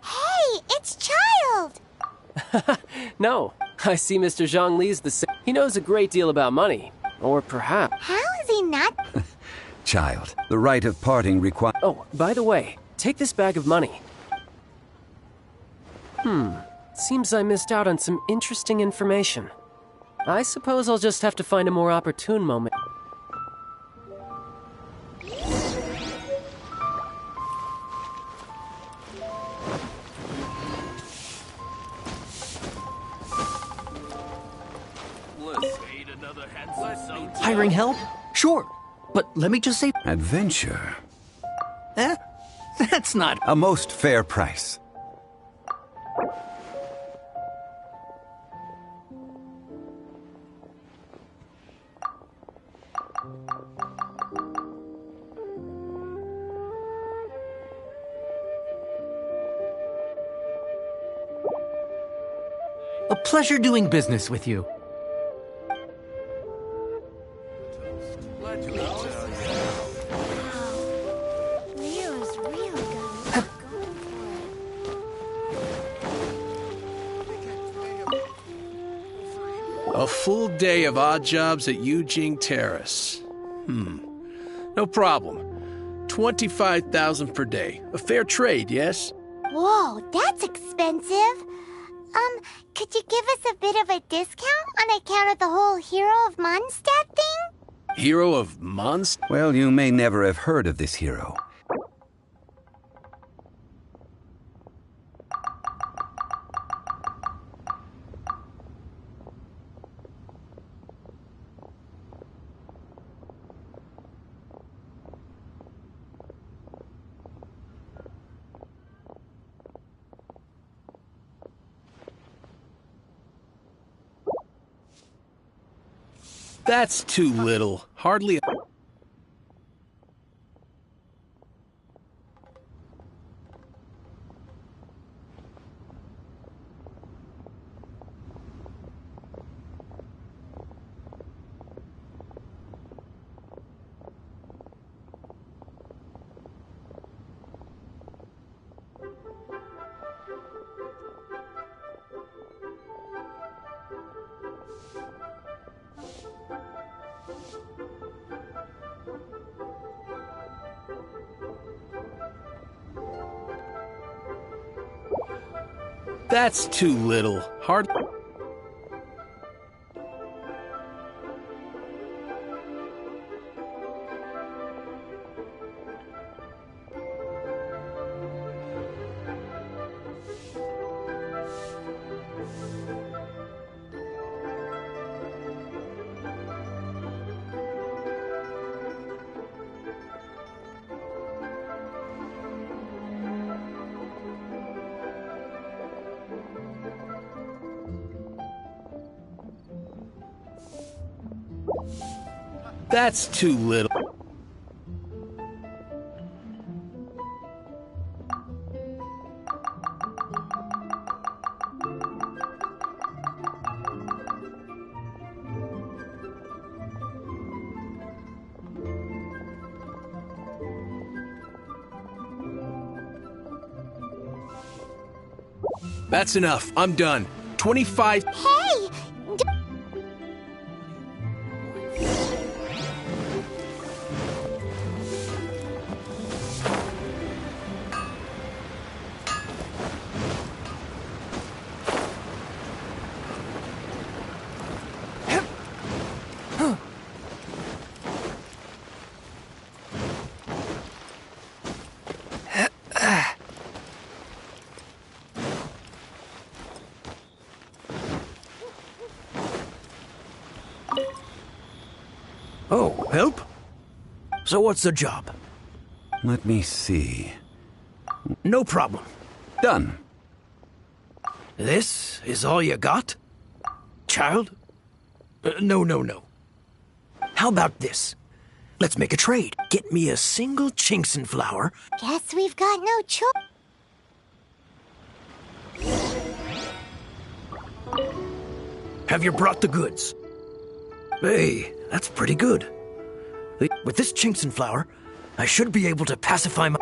Hey, it's Child! No, I see Mr. Zhongli's the same. He knows a great deal about money. Or perhaps... How is he not? Child, the rite of parting requires... Oh, by the way, take this bag of money. Seems I missed out on some interesting information. I suppose I'll just have to find a more opportune moment. Hiring help? Sure. But let me just say... Adventure? That's not... A most fair price. A pleasure doing business with you. A full day of odd jobs at Yujing Terrace. No problem. 25,000 per day. A fair trade, yes? Whoa, that's expensive. Could you give us a bit of a discount on account of the whole Hero of Mondstadt thing? Hero of Mondstadt? Well, you may never have heard of this hero. That's too little. Hardly... That's too little. Hard... That's too little. That's enough. I'm done. 25... Hey! help? So what's the job? Let me see. No problem. Done. This is all you got? Child? No. How about this? Let's make a trade. Get me a single Genshin flower. Guess we've got no choice. Have you brought the goods? Hey, that's pretty good. With this Genshin flower, I should be able to pacify my